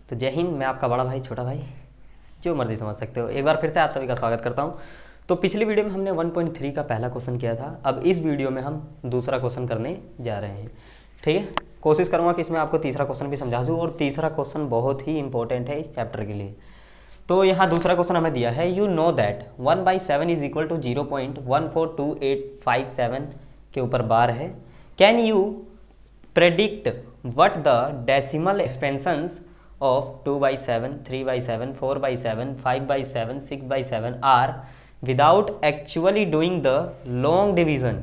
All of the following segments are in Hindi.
तो जय हिंद, मैं आपका बड़ा भाई, छोटा भाई, जो मर्जी समझ सकते हो। एक बार फिर से आप सभी का स्वागत करता हूँ। तो पिछली वीडियो में हमने 1.3 का पहला क्वेश्चन किया था। अब इस वीडियो में हम दूसरा क्वेश्चन करने जा रहे हैं। ठीक है, कोशिश करूँगा कि इसमें आपको तीसरा क्वेश्चन भी समझा दूँ, और तीसरा क्वेश्चन बहुत ही इंपॉर्टेंट है इस चैप्टर के लिए। तो यहाँ दूसरा क्वेश्चन हमें दिया है, you know that 1/7 is equal to 0.142857 के ऊपर बार है। Can you predict what the decimal expansions of 2/7, 3/7, 4/7, 5/7, 6/7 are without actually doing the long division?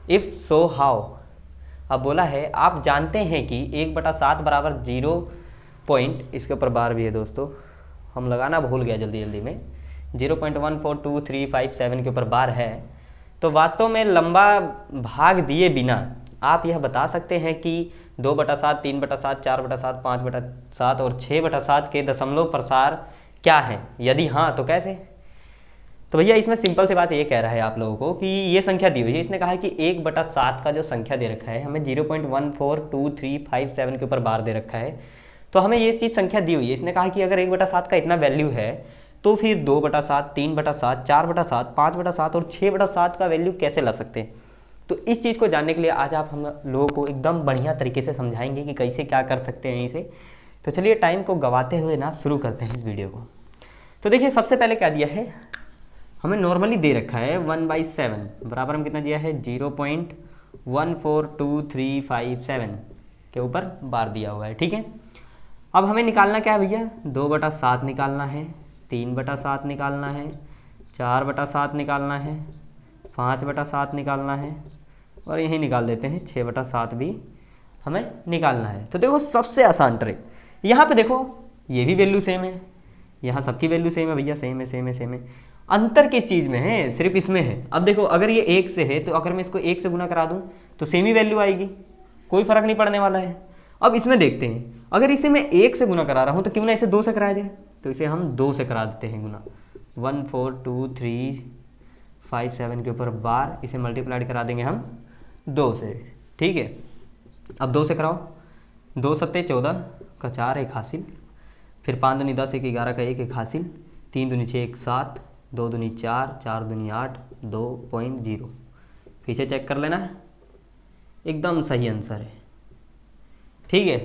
If so, how? अब बोला है आप जानते हैं कि 1/7 बराबर 0 पॉइंट, इसके ऊपर बार भी है दोस्तों, हम लगाना भूल गया जल्दी में, 0.142357 के ऊपर बार है। तो वास्तव में लंबा भाग दिए बिना आप यह बता सकते हैं कि 2/7, 3/7, 4/7, 5/7 और 6/7 के दशमलव प्रसार क्या हैं? यदि हाँ तो कैसे? तो भैया इसमें सिंपल सी बात ये कह रहा है आप लोगों को कि ये संख्या दी हुई है। इसने कहा है कि 1/7 का जो संख्या दे रखा है, हमें 0.142357 के ऊपर बार दे रखा है। तो हमें ये चीज़ संख्या दी हुई है। इसने कहा कि अगर 1/7 का इतना वैल्यू है तो फिर 2/7, 3/7, 4/7, 5/7 और 6/7 का वैल्यू कैसे ला सकते हैं? तो इस चीज़ को जानने के लिए आज आप हम लोगों को एकदम बढ़िया तरीके से समझाएंगे कि कैसे क्या कर सकते हैं इसे। तो चलिए टाइम को गवाते हुए ना शुरू करते हैं इस वीडियो को। तो देखिए सबसे पहले क्या दिया है, हमें नॉर्मली दे रखा है 1/7 बराबर हम कितना दिया है 0.142357 के ऊपर बार दिया हुआ है। ठीक है, अब हमें निकालना क्या है भैया, 2/7 निकालना है, 3/7 निकालना है, 4/7 निकालना है, 5/7 निकालना है, और यही निकाल देते हैं 6/7 भी हमें निकालना है। तो देखो सबसे आसान ट्रिक, यहाँ पे देखो ये भी वैल्यू सेम है, यहाँ सबकी वैल्यू सेम है भैया, सेम है। अंतर किस चीज़ में है? सिर्फ इसमें है। अब देखो अगर ये 1 से है तो अगर मैं इसको 1 से गुना करा दूँ तो सेम ही वैल्यू आएगी, कोई फर्क नहीं पड़ने वाला है। अब इसमें देखते हैं, अगर इसे मैं 1 से गुना करा रहा हूँ तो क्यों ना इसे 2 से करा दें। तो इसे हम 2 से करा देते हैं गुना, 14237 के ऊपर बार, इसे मल्टीप्लाइड करा देंगे हम 2 से। ठीक है, अब 2 से कराओ, 2 सत्ते 14 का 4 एक हासिल, फिर 5 दूनी 10 एक 11 का 1 एक हासिल, 3 दूनी 6 एक 7, 2 दूनी 4, 4 दूनी 8, 2.0। पीछे चेक कर लेना, एकदम सही आंसर है। ठीक है,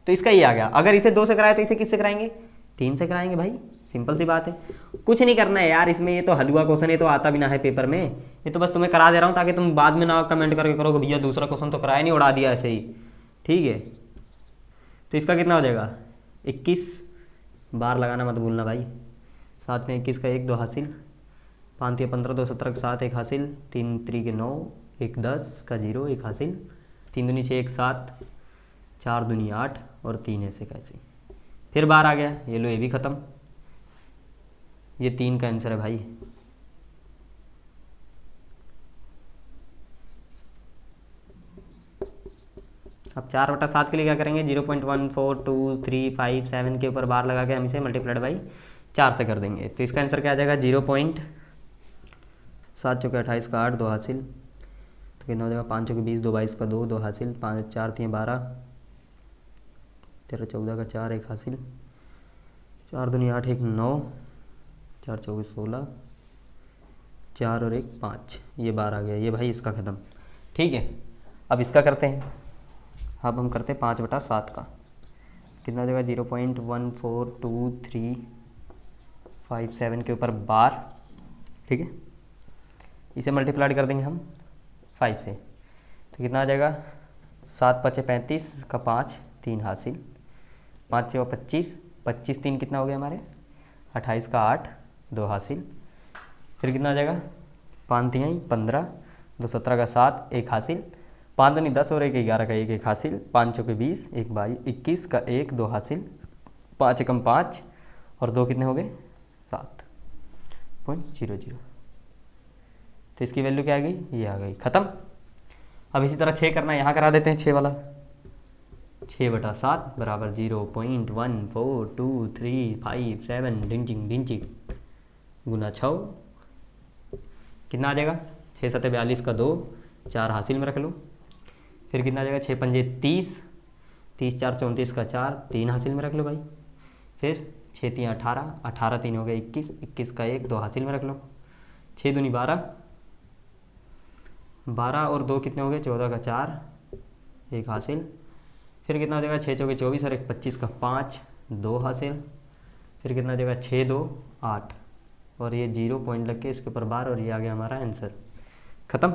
तो इसका ये आ गया। अगर इसे 2 से कराए तो इसे किससे कराएंगे? 3 से कराएंगे भाई, सिंपल सी बात है। कुछ नहीं करना है यार इसमें, ये तो हलवा क्वेश्चन है, तो आता भी ना है पेपर में, ये तो बस तुम्हें करा दे रहा हूँ ताकि तुम बाद में ना कमेंट करके करो कि भैया दूसरा क्वेश्चन तो कराया नहीं, उड़ा दिया ऐसे ही। ठीक है, तो इसका कितना हो जाएगा 21, बार लगाना मत भूलना भाई। 7 में 21 का 1 2 हासिल, 5 या 15 2 17 का 7 एक हासिल, 3 3 के 9 1 10 का 0 एक हासिल, 3 दूनी 6 एक 7, 4 दूनी 8 और 3 ऐसे कैसे, फिर बार आ गया। ये लो ये भी ख़त्म, ये 3 का आंसर है भाई। अब 4/7 के लिए क्या करेंगे, 0.142357 के ऊपर बार लगा के हम इसे मल्टीप्लाइड बाई 4 से कर देंगे। तो इसका आंसर क्या आ जाएगा, 0.7 चौके 28 का 8 2 हासिल, तो कितना हो जाएगा 5 चौके 20 2 22 का 2 2 हासिल, 5 4 3 12, 13 14 का 4 एक हासिल, 4 दूनी 8 1 9, 4 चौके 16, 4 और 1 5, ये बार आ गया। ये भाई इसका ख़त्म। ठीक है, अब इसका करते हैं। अब हम करते हैं 5/7 का, कितना हो जाएगा 0.142357 के ऊपर बार। ठीक है, इसे मल्टीप्लाइड कर देंगे हम 5 से, तो कितना आ जाएगा 7 5 35 का 5 3 हासिल, 5 6 25, 25 3 कितना हो गया हमारे 28 का 8 2 हासिल, फिर कितना आ जाएगा 5 3 15, 2 17 का 7 एक हासिल, 5 दूनी 10 और 1 11 का 1 एक हासिल, 5 चौके 20 1 22 21 का 1 2 हासिल, 5 एकम 5 और 2 कितने हो गए 7.00। तो इसकी वैल्यू क्या आ गई, ये आ गई, ख़त्म। अब इसी तरह 6 करना है, यहाँ करा देते हैं 6 वाला। 6/7 बराबर 0.142357 डिंचिंग गुना 6, कितना आ जाएगा 6 7 42 का 2, 4 हासिल में रख लो, फिर कितना आ जाएगा 6 पंजे 30, 30 4 34 का 4, 3 हासिल में रख लो भाई, फिर 6 3 18, 18 3 हो गया 21, 21 का 1 2 हासिल में रख लो, 6 दूनी 12, 12 और 2 कितने हो गए 14 का 4, 1 हासिल। फिर कितना हो जाएगा 6 चौके 24 और 1 25 का 5, 2 हासिल। फिर कितना हो जाएगा 6 2 8 और ये 0 पॉइंट लग के इसके ऊपर बार, और ये आ गया हमारा आंसर। ख़त्म।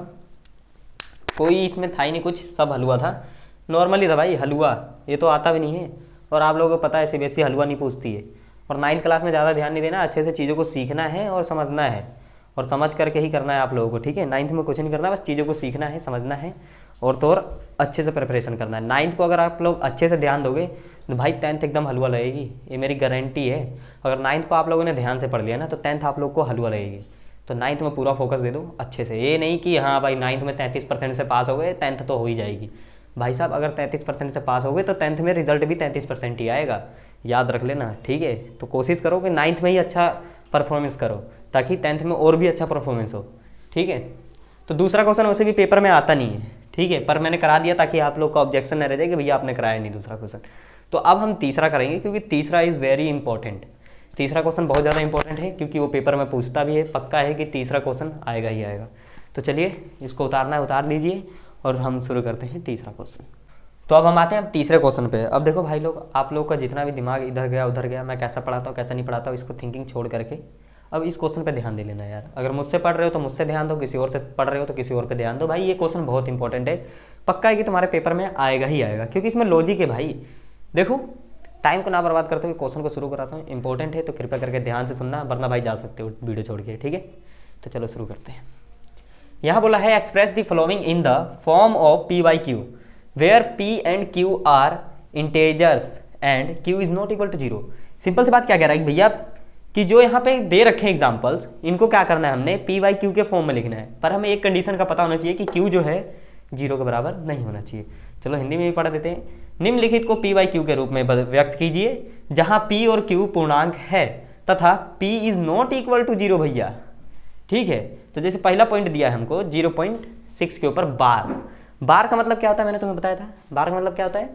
कोई इसमें था ही नहीं कुछ, सब हलवा था, नॉर्मली था भाई हलवा, ये तो आता भी नहीं है। और आप लोगों को पता है सीबीएसई हलवा नहीं पूछती है। और 9th क्लास में ज़्यादा ध्यान नहीं देना, अच्छे से चीज़ों को सीखना है और समझना है, और समझ करके ही करना है आप लोगों को, ठीक है। 9th में कुछ नहीं करना, बस चीज़ों को सीखना है, समझना है, और तो और अच्छे से प्रिपरेशन करना है। 9th को अगर आप लोग अच्छे से ध्यान दोगे तो भाई 10th एकदम हलवा लगेगी, ये मेरी गारंटी है। अगर 9th को आप लोगों ने ध्यान से पढ़ लिया ना तो 10th आप लोग को हलवा लगेगी। तो 9th में पूरा फोकस दे दो अच्छे से, ये नहीं कि हाँ भाई 9th में 33% से पास हो गए 10th तो हो ही जाएगी। भाई साहब अगर 33% से पास हो गए तो 10th में रिजल्ट भी 33% ही आएगा, याद रख लेना, ठीक है। तो कोशिश करो कि 9th में ही अच्छा परफॉर्मेंस करो ताकि 10th में और भी अच्छा परफॉर्मेंस हो, ठीक है। तो दूसरा क्वेश्चन वैसे भी पेपर में आता नहीं है, ठीक है, पर मैंने करा दिया ताकि आप लोग का ऑब्जेक्शन न रह जाए कि भैया आपने कराया नहीं दूसरा क्वेश्चन। तो अब हम तीसरा करेंगे क्योंकि तीसरा इज़ वेरी इंपॉर्टेंट। तीसरा क्वेश्चन बहुत ज़्यादा इंपॉर्टेंट है क्योंकि वो पेपर में पूछता भी है, पक्का है कि तीसरा क्वेश्चन आएगा ही आएगा। तो चलिए इसको उतारना है उतार लीजिए और हम शुरू करते हैं तीसरा क्वेश्चन। तो अब हम आते हैं अब तीसरे क्वेश्चन पे। अब देखो भाई लोग, आप लोग का जितना भी दिमाग इधर गया उधर गया, मैं कैसा पढ़ाता हूँ कैसा नहीं पढ़ाता हूँ, इसको थिंकिंग छोड़ करके अब इस क्वेश्चन पे ध्यान दे लेना यार। अगर मुझसे पढ़ रहे हो तो मुझसे ध्यान दो, किसी और से पढ़ रहे हो तो किसी और पे ध्यान दो। भाई ये क्वेश्चन बहुत इंपॉर्टेंट है, पक्का है कि तुम्हारे पेपर में आएगा ही आएगा क्योंकि इसमें लॉजिक है भाई। देखो टाइम को ना बर्बाद करते हुए क्वेश्चन को शुरू कराता हूँ, इंपॉर्टेंट है तो कृपया करके ध्यान से सुनना, वरना भाई जा सकते हो वीडियो छोड़ के, ठीक है। तो चलो शुरू करते हैं। यहाँ बोला है express the following in the form of P by Q where P and Q are integers and Q is not equal to 0। Simple सी बात क्या कह रहा है भैया कि जो यहाँ पे दे रखे हैं एग्जाम्पल्स, इनको क्या करना है हमने पी बाई क्यू के फॉर्म में लिखना है, पर हमें एक कंडीशन का पता होना चाहिए कि क्यू जो है 0 के बराबर नहीं होना चाहिए। चलो हिंदी में भी पढ़ा देते हैं। निम्नलिखित को पी बाई क्यू के रूप में व्यक्त कीजिए जहाँ पी और क्यू पूर्णांक है तथा P is not equal to 0 भैया, ठीक है। तो जैसे पहला पॉइंट दिया है हमको 0.6 के ऊपर बार। बार का मतलब क्या होता है, मैंने तुम्हें बताया था। बार का मतलब क्या होता है,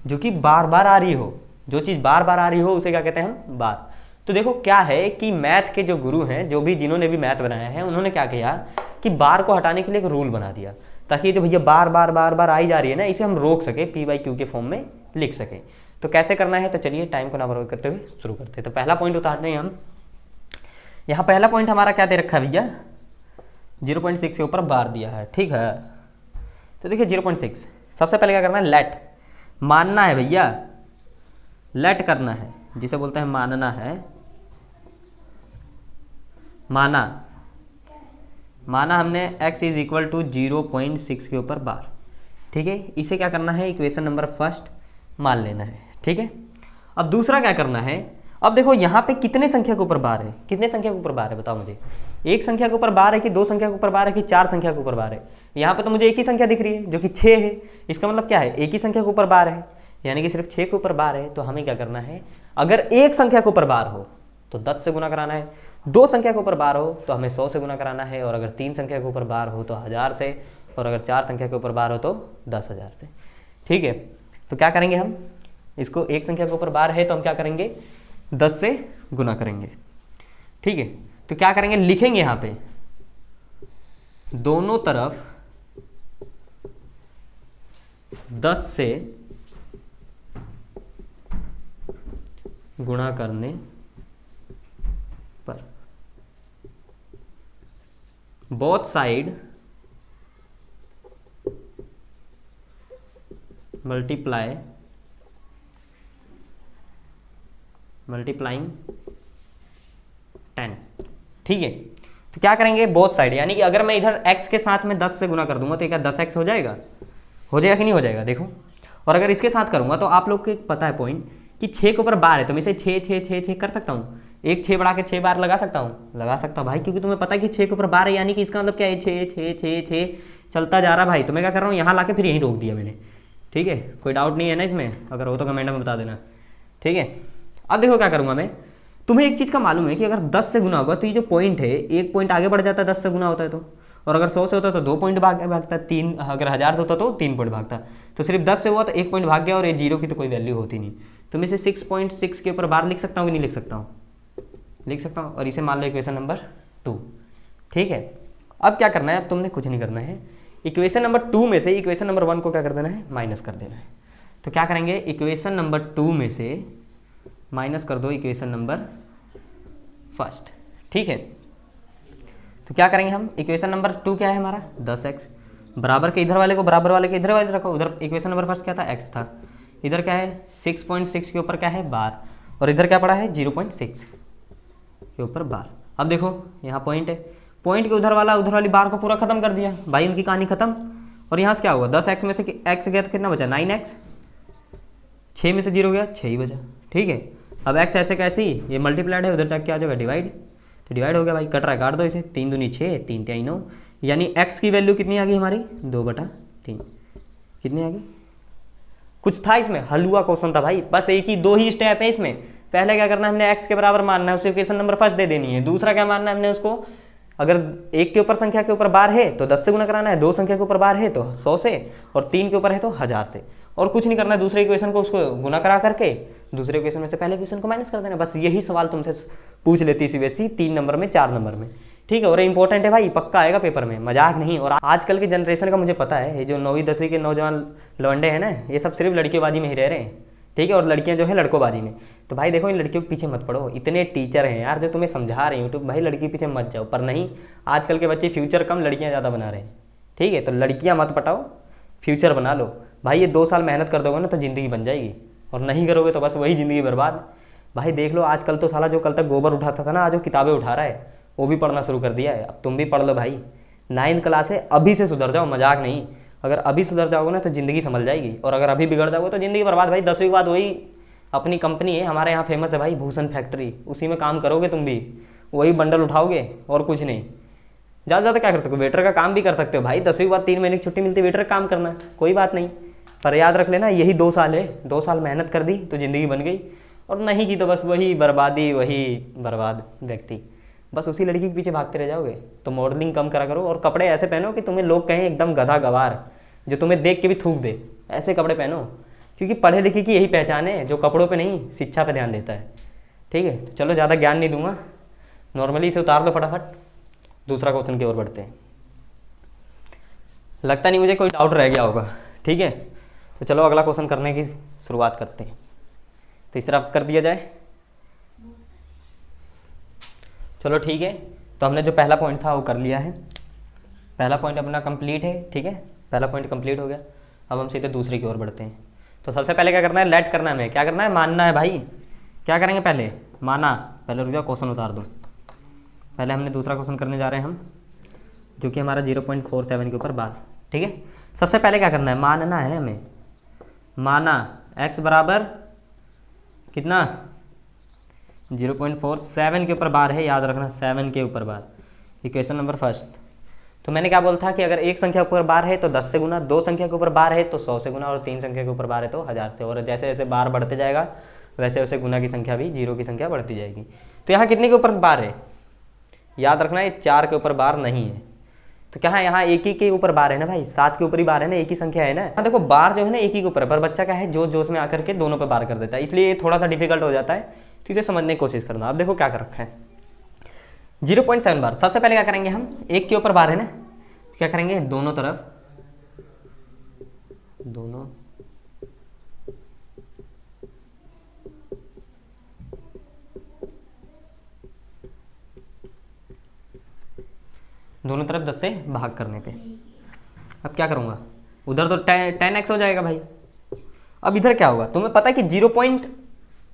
जो कि बार बार आ रही हो, जो चीज़ बार बार आ रही हो उसे क्या कहते हैं हम, बार। तो देखो क्या है कि मैथ के जो गुरु हैं, जो भी जिन्होंने भी मैथ बनाया है, उन्होंने क्या किया कि बार को हटाने के लिए एक रूल बना दिया ताकि ये जो भैया बार बार बार बार आई जा रही है ना, इसे हम रोक सके, पी बाई क्यू के फॉर्म में लिख सके। तो कैसे करना है, तो चलिए टाइम को ना बर्बाद करते हुए शुरू करते हैं। तो पहला पॉइंट उतारते हैं हम। यहाँ पहला पॉइंट हमारा क्या दे रखा है भैया, 0.6 के ऊपर बार दिया है, ठीक है। तो देखिए 0.6, सबसे पहले क्या करना है, लेट, मानना है भैया, लेट करना है, जिसे बोलते हैं मानना है, माना हमने x इज इक्वल टू 0.6 के ऊपर बार, ठीक है। इसे क्या करना है, इक्वेशन नंबर फर्स्ट मान लेना है, ठीक है। अब दूसरा क्या करना है, अब देखो यहाँ पे कितने संख्या के ऊपर बार है, कितने संख्या के ऊपर बार है बताओ मुझे। एक संख्या के ऊपर बार है कि दो संख्या के ऊपर बार है कि चार संख्या के ऊपर बार है। यहाँ पे तो मुझे एक ही संख्या दिख रही है जो कि 6 है। इसका मतलब क्या है, एक ही संख्या के ऊपर बार है, यानी कि सिर्फ 6 के ऊपर बार है। तो हमें क्या करना है, अगर एक संख्या के ऊपर बार हो तो 10 से गुना कराना है, दो संख्या के ऊपर बार हो तो हमें 100 से गुना कराना है, और अगर 3 संख्या के ऊपर बार हो तो 1000 से, और अगर 4 संख्या के ऊपर बार हो तो 10,000 से, ठीक है। तो क्या करेंगे हम, इसको एक संख्या के ऊपर बार है तो हम क्या करेंगे, 10 से गुना करेंगे, ठीक है। तो क्या करेंगे, लिखेंगे यहाँ पे दोनों तरफ 10 से गुणा करने पर बोथ साइड मल्टीप्लाइंग 10, ठीक है। तो क्या करेंगे, बोथ साइड, यानी कि अगर मैं इधर x के साथ में 10 से गुना कर दूंगा तो क्या 10x हो जाएगा कि नहीं हो जाएगा, देखो। और अगर इसके साथ करूंगा तो आप लोग को पता है पॉइंट कि 6 के ऊपर बार है तो मैं इसे 6 6 6 6 कर सकता हूँ, एक 6 बढ़ा के 6 बार लगा सकता हूँ भाई, क्योंकि तुम्हें पता है कि 6 के ऊपर बार है, यानी कि इसका मतलब क्या है, 6 6 6 6 चलता जा रहा भाई। तो मैं क्या कर रहा हूँ, यहाँ लाके फिर यहीं रोक दिया मैंने, ठीक है। कोई डाउट नहीं है ना इसमें, अगर हो तो कमेंट में बता देना, ठीक है। अब देखो क्या करूँगा मैं, तुम्हें एक चीज़ का मालूम है कि अगर 10 से गुना होगा तो ये जो पॉइंट है एक पॉइंट आगे बढ़ जाता है, 10 से गुना होता है तो, और अगर 100 से होता तो 2 पॉइंट भागता, 3 अगर 1000 से होता तो 3 पॉइंट भागता। तो सिर्फ 10 से हुआ तो 1 पॉइंट भाग गया, और ये 0 की तो कोई वैल्यू होती नहीं। तो मैं इसे 6.6 के ऊपर बार लिख सकता हूँ कि नहीं लिख सकता हूँ? लिख सकता हूँ। और इसे मान लो इक्वेशन नंबर 2। ठीक है, अब क्या करना है, अब तुमने कुछ नहीं करना है, इक्वेशन नंबर 2 में से इक्वेशन नंबर 1 को क्या कर देना है, माइनस कर देना है। तो क्या करेंगे, इक्वेशन नंबर 2 में से माइनस कर दो इक्वेशन नंबर 1। ठीक है, तो क्या करेंगे हम, इक्वेशन नंबर 2 क्या है हमारा 10x, बराबर के इधर वाले को बराबर वाले के इधर वाले रखो। उधर इक्वेशन नंबर 1 क्या था, x था। इधर क्या है 6.6 के ऊपर क्या है बार, और इधर क्या पड़ा है 0.6 के ऊपर बार। अब देखो यहाँ पॉइंट है, पॉइंट के उधर वाली बार को पूरा खत्म कर दिया भाई, उनकी कहानी खत्म। और यहाँ से क्या हुआ, 10x में से x गया तो कितना बचा 9x, 6 में से 0 गया 6 ही बचा। ठीक है, अब x ऐसे कैसे ही, ये मल्टीप्लाइड है, उधर जाके आ जाएगा डिवाइड, तो डिवाइड हो गया भाई, कट रहा है काट दो इसे, 3 दूनी 6, 3 तिहाई 9, यानी x की वैल्यू कितनी आ गई हमारी 2/3। कितनी आ गई, कुछ था इसमें, हलवा क्वेश्चन था भाई, बस एक ही 2 ही स्टेप है इसमें। पहले क्या करना है, हमने x के बराबर मानना है, उसे इक्वेशन नंबर 1 दे देनी है। दूसरा क्या मानना है हमने उसको, अगर 1 के ऊपर संख्या के ऊपर बार है तो 10 से गुना कराना है, 2 संख्या के ऊपर बार है तो 100 से, और 3 के ऊपर है तो 1000 से, और कुछ नहीं करना है। दूसरे इक्वेशन को उसको गुना करा करके दूसरे इक्वेशन में से पहले इक्वेशन को माइनस कर देना। बस यही सवाल तुमसे पूछ लेती सीबीएसई 3 नंबर में 4 नंबर में। ठीक है, और इंपॉर्टेंट है भाई, पक्का आएगा पेपर में, मजाक नहीं। और आजकल की जनरेशन का मुझे पता है, ये जो 9वीं 10वीं के नौजवान लौंडे हैं ना, ये सब सिर्फ लड़कीबाजी में ही रह रहे हैं। ठीक है, और लड़कियां जो है लड़कोबाजी में। तो भाई देखो, इन लड़कियों के पीछे मत पड़ो, इतने टीचर हैं यार जो तुम्हें समझा रहे हैं यूट्यूब, भाई लड़की के पीछे मत जाओ। पर नहीं, आजकल के बच्चे फ्यूचर कम लड़कियां ज़्यादा बना रहे हैं। ठीक है, तो लड़कियां मत पटाओ, फ्यूचर बना लो भाई। ये 2 साल मेहनत कर दोगे ना तो ज़िंदगी बन जाएगी, और नहीं करोगे तो बस वही ज़िंदगी बर्बाद। भाई देख लो, आजकल तो साला जो कल तक गोबर उठाता था ना, आज वो किताबें उठा रहा है, वो भी पढ़ना शुरू कर दिया है। अब तुम भी पढ़ लो भाई, 9th क्लास है, अभी से सुधर जाओ, मजाक नहीं। अगर अभी सुधर जाओगे ना तो ज़िंदगी संभल जाएगी, और अगर अभी बिगड़ जाओगे तो ज़िंदगी बर्बाद। भाई 10वीं के बाद वही अपनी कंपनी है हमारे यहाँ फेमस है भाई, भूषण फैक्ट्री, उसी में काम करोगे तुम भी, वही बंडल उठाओगे और कुछ नहीं। ज़्यादा ज़्यादा क्या कर सकते हो, वेटर का काम भी कर सकते हो भाई। 10वीं के बाद 3 महीने की छुट्टी मिलती है, वेटर का काम करना, कोई बात नहीं। पर याद रख लेना, यही 2 साल है, 2 साल मेहनत कर दी तो ज़िंदगी बन गई, और नहीं की तो बस वही बर्बादी, वही बर्बाद व्यक्ति, बस उसी लड़की के पीछे भागते रह जाओगे। तो मॉडलिंग कम करा करो, और कपड़े ऐसे पहनो कि तुम्हें लोग कहें एकदम गधा गवार, जो तुम्हें देख के भी थूक दे, ऐसे कपड़े पहनो। क्योंकि पढ़े लिखे की यही पहचान है, जो कपड़ों पे नहीं शिक्षा पे ध्यान देता है। ठीक है, तो चलो ज़्यादा ज्ञान नहीं दूंगा, नॉर्मली इसे उतार दो फटाफट, दूसरा क्वेश्चन की ओर बढ़ते हैं। लगता नहीं मुझे कोई डाउट रह गया होगा। ठीक है, तो चलो अगला क्वेश्चन करने की शुरुआत करते हैं। तो इस तरह कर दिया जाए, चलो ठीक है। तो हमने जो पहला पॉइंट था वो कर लिया है, पहला पॉइंट अपना कंप्लीट है। ठीक है, पहला पॉइंट कंप्लीट हो गया। अब हम सीधे दूसरे की ओर बढ़ते हैं। तो सबसे पहले क्या करना है, लेट करना है, हमें क्या करना है, मानना है भाई। क्या करेंगे पहले, माना। पहले रुक जाओ, क्वेश्चन उतार दो। पहले हमने दूसरा क्वेश्चन करने जा रहे हैं हम, जो कि हमारा 0.47 के ऊपर बार। ठीक है, सबसे पहले क्या करना है, मानना है हमें। माना x बराबर कितना 0.47 के ऊपर बार है, याद रखना 7 के ऊपर बार, इक्वेशन नंबर 1। तो मैंने क्या बोला था कि अगर एक संख्या के ऊपर बार है तो 10 से गुना, 2 संख्या के ऊपर बार है तो 100 से गुना, और 3 संख्या के ऊपर बार है तो 1000 से। और जैसे जैसे बार बढ़ते जाएगा वैसे वैसे गुना की संख्या भी, जीरो की संख्या बढ़ती जाएगी। तो यहाँ कितने के ऊपर बार है, याद रखना ये 4 के ऊपर बार नहीं है। तो क्या है, यहाँ एक ही के ऊपर बार है ना भाई, 7 के ऊपर ही बार है ना, एक ही संख्या है ना। हाँ देखो, बार जो है ना एक ही के ऊपर, पर बच्चा क्या है जोश जोश में आकर के दोनों पे बार कर देता है, इसलिए थोड़ा सा डिफिकल्ट हो जाता है। तो इसे समझने की कोशिश करना। अब देखो क्या कर रखा है, 0.7 बार। सबसे पहले क्या करेंगे हम, एक के ऊपर बार है ना, क्या करेंगे दोनों तरफ, दोनों तरफ 10 से भाग करने पे। अब क्या करूँगा, उधर तो 10x हो जाएगा भाई। अब इधर क्या होगा, तुम्हें पता है कि 0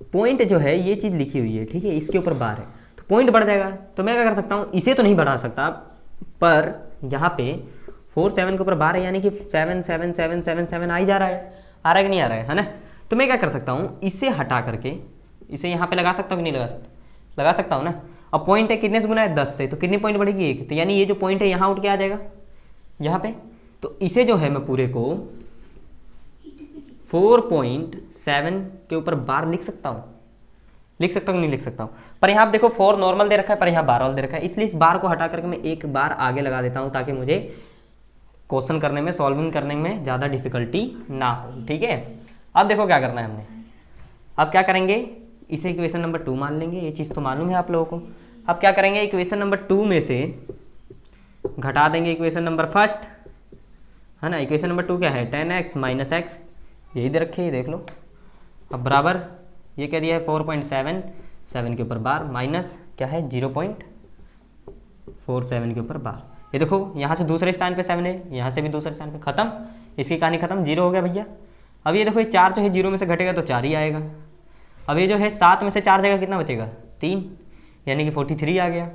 पॉइंट जो है ये चीज़ लिखी हुई है, ठीक है, इसके ऊपर बार है तो पॉइंट बढ़ जाएगा। तो मैं क्या कर सकता हूँ, इसे तो नहीं बढ़ा सकता, पर यहाँ पे 47 के ऊपर बार है, यानी कि 7 आ ही जा रहा है, आ रहा है कि नहीं आ रहा है ना। तो मैं क्या कर सकता हूँ, इसे हटा करके इसे यहाँ पे लगा सकता हूँ कि नहीं लगा सकता, लगा सकता हूँ ना। अब पॉइंट है कितने से गुना है, 10 से, तो कितनी पॉइंट बढ़ेगी, 1। तो यानी ये जो पॉइंट है यहाँ उठ के आ जाएगा यहाँ पे। तो इसे जो है मैं पूरे को 4.7 के ऊपर बार लिख सकता हूँ, लिख सकता हूँ नहीं लिख सकता हूँ। पर यहाँ आप देखो 4 नॉर्मल दे रखा है, पर यहाँ बार वाला दे रखा है, इसलिए इस बार को हटा करके मैं एक बार आगे लगा देता हूँ, ताकि मुझे क्वेश्चन करने में, सॉल्विंग करने में ज़्यादा डिफिकल्टी ना हो। ठीक है, अब देखो क्या करना है हमने, अब क्या करेंगे, इसे इक्वेशन नंबर 2 मान लेंगे, ये चीज़ तो मालूम है आप लोगों को। अब क्या करेंगे, इक्वेशन नंबर 2 में से घटा देंगे इक्वेशन नंबर फर्स्ट, है ना। इक्वेशन नंबर 2 क्या है, 10x माइनस एक्स, यही दे रखी है, देख लो। अब बराबर ये क्या दिया है 4.7, 7 के ऊपर बार, माइनस क्या है 0.47 के ऊपर बार। ये देखो यहाँ से दूसरे स्थान पे 7 है, यहाँ से भी दूसरे स्थान पे, खत्म, इसकी कहानी खत्म, 0 हो गया भैया। अब ये देखो ये 4 जो है 0 में से घटेगा तो 4 ही आएगा। अब ये जो है 7 में से 4 जगह कितना बचेगा, 3, यानी कि 43 आ गया।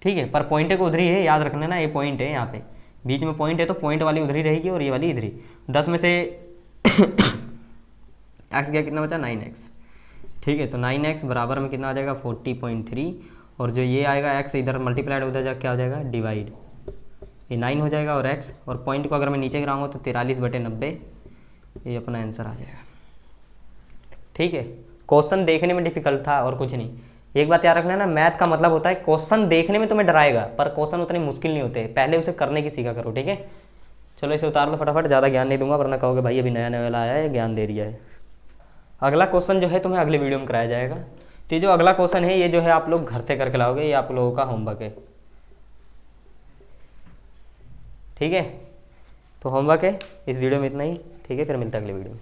ठीक है, पर पॉइंट को उधर ही है, याद रखना ना, ये पॉइंट है, यहाँ पे बीच में पॉइंट है, तो पॉइंट वाली उधर ही रहेगी और ये वाली इधर ही। 10 में से एक्स गया, कितना बचा 9x। ठीक है, तो 9x बराबर में कितना आ जाएगा 40.3, और जो ये आएगा x इधर मल्टीप्लाइड उधर जा क्या हो जाएगा डिवाइड, ये 9 हो जाएगा, और x और पॉइंट को अगर मैं नीचे गिराऊंगा तो 43/90, ये अपना आंसर आ जाएगा। ठीक है, क्वेश्चन देखने में डिफिकल्ट था और कुछ नहीं। एक बात याद रखना ना, मैथ का मतलब होता है क्वेश्चन देखने में तुम्हें डराएगा, पर क्वेश्चन उतने मुश्किल नहीं होते, पहले उसे करने की सीखा करो। ठीक है, चलो इसे उतार लो फटाफट, ज़्यादा ज्ञान नहीं दूंगा वरना कहोगे भाई अभी नया नया वाला आया है ज्ञान दे दिया है। अगला क्वेश्चन जो है तुम्हें अगले वीडियो में कराया जाएगा। तो ये जो अगला क्वेश्चन है ये जो है आप लोग घर से करके लाओगे, ये आप लोगों का होमवर्क है। ठीक है, तो होमवर्क है इस वीडियो में इतना ही। ठीक है, फिर मिलता है अगले वीडियो में।